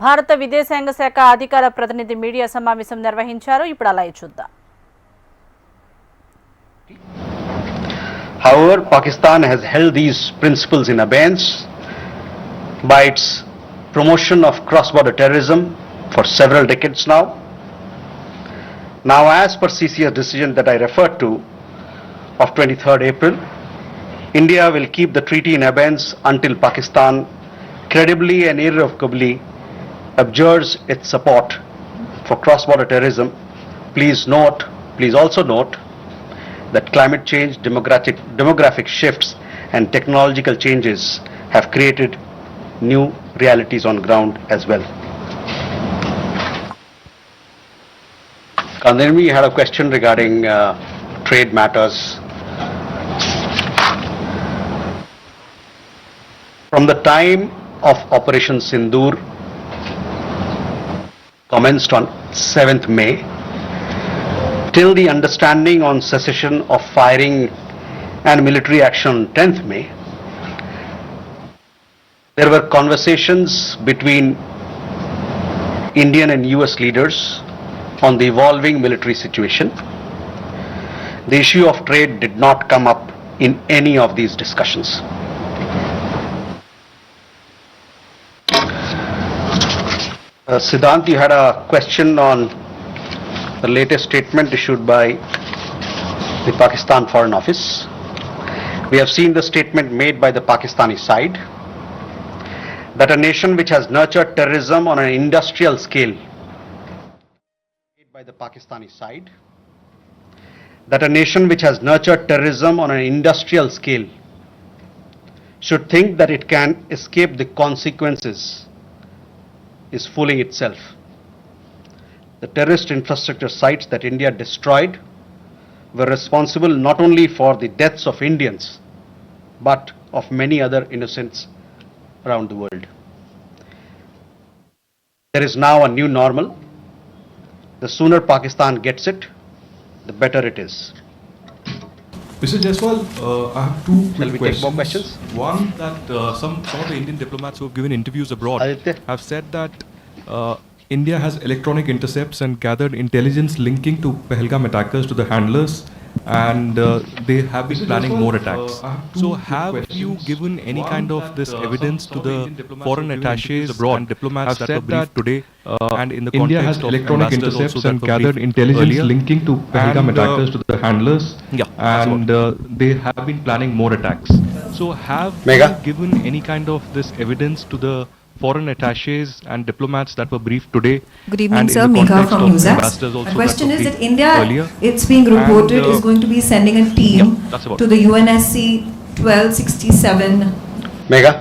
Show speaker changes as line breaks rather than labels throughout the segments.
భారత విదేశాంగ శాఖ అధికార ప్రతినిధి మీడియా సమావేశం నిర్వహించారు. ఇప్పుడు అలా చూద్దాం.
However, Pakistan has held these principles in abeyance by its promotion of cross-border terrorism for several decades now. Now, as per CCS decision that I referred to of 23rd April, India will keep the treaty in abeyance until Pakistan credibly and irrevocably abjures its support for cross-border terrorism. Please also note that climate change, demographic shifts and technological changes have created new realities on ground as well. Kandirmi, you had a question regarding trade matters. From the time of Operation Sindoor commenced on 7th May till the understanding on cessation of firing and military action on 10th May, there were conversations between Indian and US leaders on the evolving military situation. The issue of trade did not come up in any of these discussions. Siddhant, you had a question on the latest statement issued by the Pakistan Foreign Office. We have seen the statement made by the Pakistani side that a nation which has nurtured terrorism on an industrial scale, by the Pakistani side, that a nation which has nurtured terrorism on an industrial scale should think that it can escape the consequences is fooling itself. The terrorist infrastructure sites that India destroyed were responsible not only for the deaths of Indians, but of many other innocents around the world. There is now a new normal. The sooner Pakistan gets it, the better it is.
Mr. Jaiswal, I have two quick
Shall we
questions.
take more questions?
One, that some of the Indian diplomats who have given interviews abroad
Aditya?
have said that India has electronic intercepts and gathered intelligence linking to Pahalgam attackers to the handlers, and they have been planning more attacks. So have you given any kind of this evidence to the foreign attaches abroad and diplomats that were briefed today, and in the
India has
context of
electronic
ambassadors
intercepts
also that
and
were
gathered
briefed
intelligence
earlier?
linking to Pahalgam
And,
attackers to the handlers, and they have been planning more attacks.
So have
Megha?
you given any kind of this evidence to the foreign attaches and diplomats that were briefed today?
Good evening,
and in
sir.
the
Megha
context
from
of
Newsax.
ambassadors also
My question
that were
is that
briefed
India,
earlier?
it's being reported,
And,
is going to be sending a team
that's about
to the UNSC 1267.
Megha?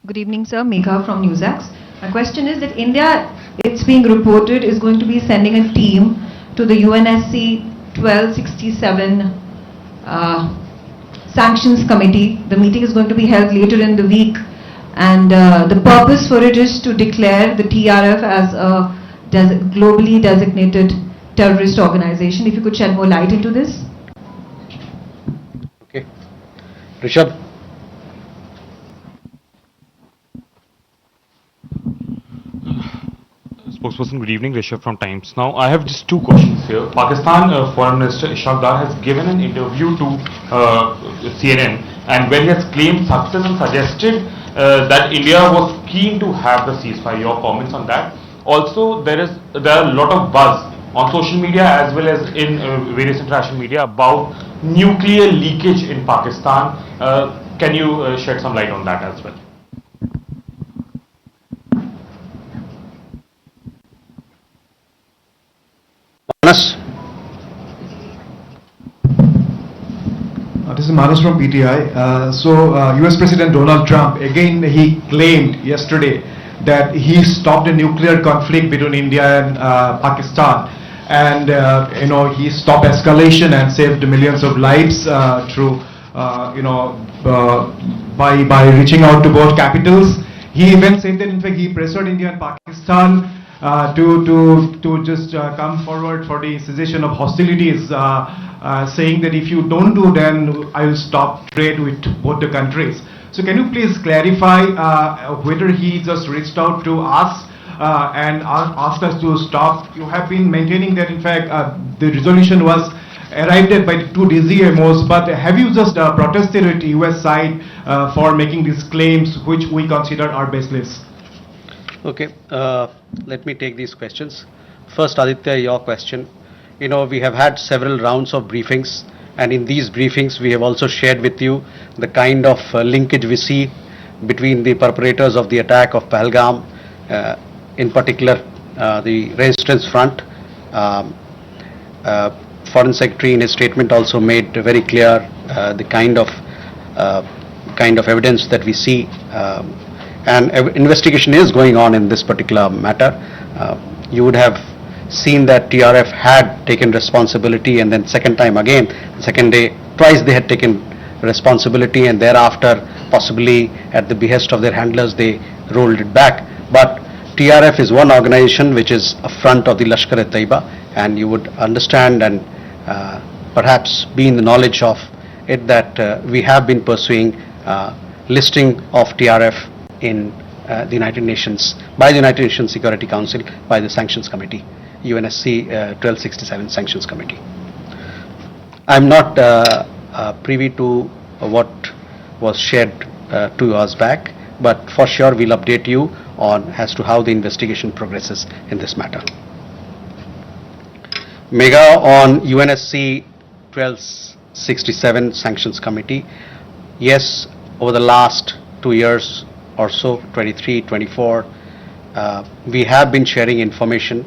Good evening, sir. Megha from Newsax. My question is that India, it's being reported, is going to be sending a team to the UNSC 1267 Sanctions Committee. The meeting is going to be held later in the week, and the purpose for it is to declare the TRF as a globally designated terrorist organization. If you could shed more light into this.
Okay. Rishabh?
Spokesperson, good evening. Rishabh from Times. Now, I have just two questions here. Pakistan Foreign Minister Ishaq Dar has given an interview to CNN, and where he has claimed success and suggested that India was keen to have the ceasefire. Your comments on that? Also, there are a lot of buzz on social media as well as in various international media about nuclear leakage in Pakistan. Can you shed some light on that as well?
Manas?
This is Manas from PTI. US President Donald Trump, again he claimed yesterday that he stopped a nuclear conflict between India and Pakistan, and he stopped escalation and saved millions of lives through by reaching out to both capitals. He even said that in fact he pressured India and Pakistan to just come forward for the cessation of hostilities, saying that if you don't do, then I will stop trade with both the countries. So can you please clarify whether he just reached out to us and asked us to stop? You have been maintaining that in fact the resolution was arrived at by the two DGMOs, but have you just protested at the US side for making these claims which we consider are baseless?
Okay, let me take these questions. First, Aditya, your question. You know, we have had several rounds of briefings, and in these briefings, we have also shared with you the kind of linkage we see between the perpetrators of the attack of Pahalgam, in particular the resistance front. Foreign Secretary in his statement also made very clear the kind of evidence that we see, and investigation is going on in this particular matter. You would have seen that TRF had taken responsibility, and then second time again, second day, twice they had taken responsibility, and thereafter possibly at the behest of their handlers they rolled it back. But TRF is one organization which is a front of the Lashkar-e-Taiba, and you would understand and perhaps be in the knowledge of it that we have been pursuing listing of TRF in the United Nations, by the United Nations Security Council, by the Sanctions Committee, UNSC 1267 Sanctions Committee. I'm not privy to what was shared 2 hours back, but for sure we'll update you on as to how the investigation progresses in this matter. Mega on UNSC 1267 Sanctions Committee. Yes, over the last 2 years or so, 23, 24, we have been sharing information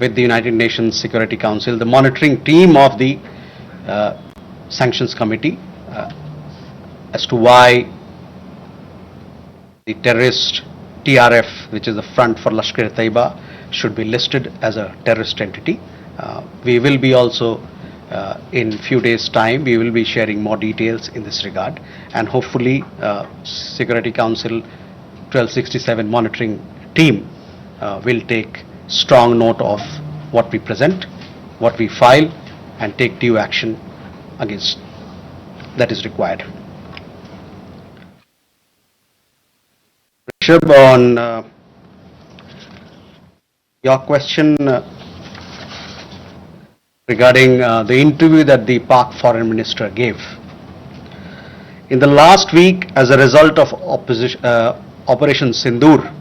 with the United Nations Security Council, the monitoring team of the Sanctions Committee, as to why the terrorist TRF, which is the front for Lashkar-e-Taiba, should be listed as a terrorist entity. We will be also, in few days' time, we will be sharing more details in this regard, and hopefully Security Council 1267 monitoring team will take strong note of what we present, what we file, and take due action against that is required. Rishabh, on your question regarding the interview that the Pak Foreign Minister gave. In the last week, as a result of Operation Sindoor,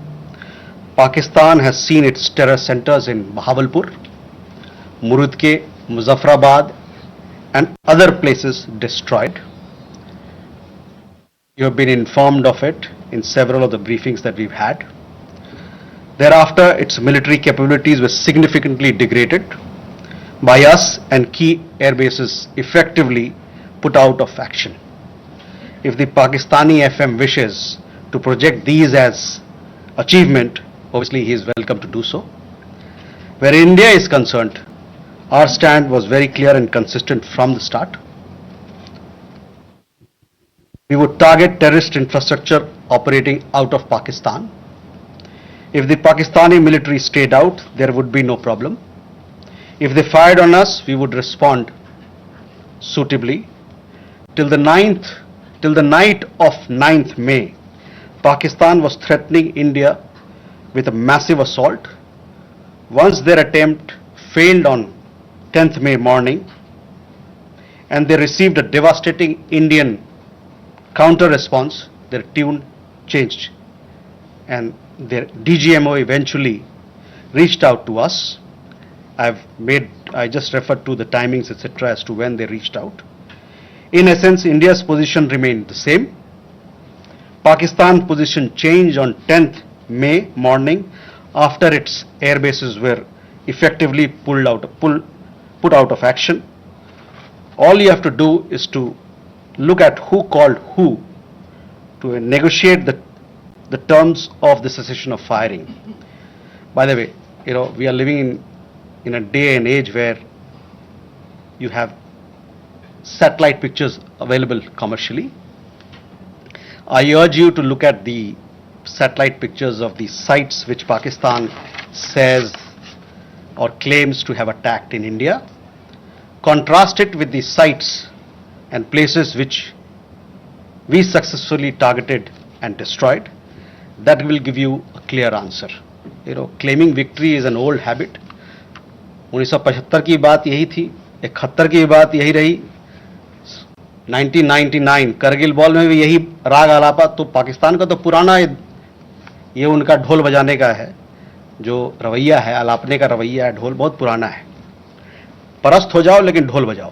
Pakistan has seen its terror centers in Bahawalpur, Murudke, Muzaffarabad, and other places destroyed. You have been informed of it in several of the briefings that we've had. Thereafter, its military capabilities were significantly degraded by us, and key air bases effectively put out of action. If the Pakistani FM wishes to project these as achievement, obviously he is welcome to do so. Where India is concerned, our stand was very clear and consistent from the start. We would target terrorist infrastructure operating out of Pakistan. If the Pakistani military stayed out, there would be no problem. If they fired on us, we would respond suitably. Till the night of 9th May, Pakistan was threatening India with a massive assault. Once their attempt failed on 10th May morning, and they received a devastating Indian counter response, their tune changed, and their DGMO eventually reached out to us. I just referred to the timings, etc., as to when they reached out. In essence, India's position remained the same. Pakistan's position changed on 10th May morning after its air bases were effectively put out of action. All you have to do is to look at who called who to negotiate the terms of the cessation of firing. By the way, we are living in a day and age where you have satellite pictures available commercially. I urge you to look at the satellite pictures of the sites which Pakistan says or claims to have attacked in India. Contrast it with the sites and places which we successfully targeted and destroyed. That will give you a clear answer. Claiming victory is an old habit. 1975 की बात यही थी, 71 की बात यही रही, 1999 Kargil war में भी यही राग आलापा. तो पाकिस्तान का तो पुराना ये उनका ढोल बजाने का है, जो रवैया है, आलापने का रवैया है, ढोल बहुत पुराना है. परस्त हो जाओ लेकिन ढोल बजाओ.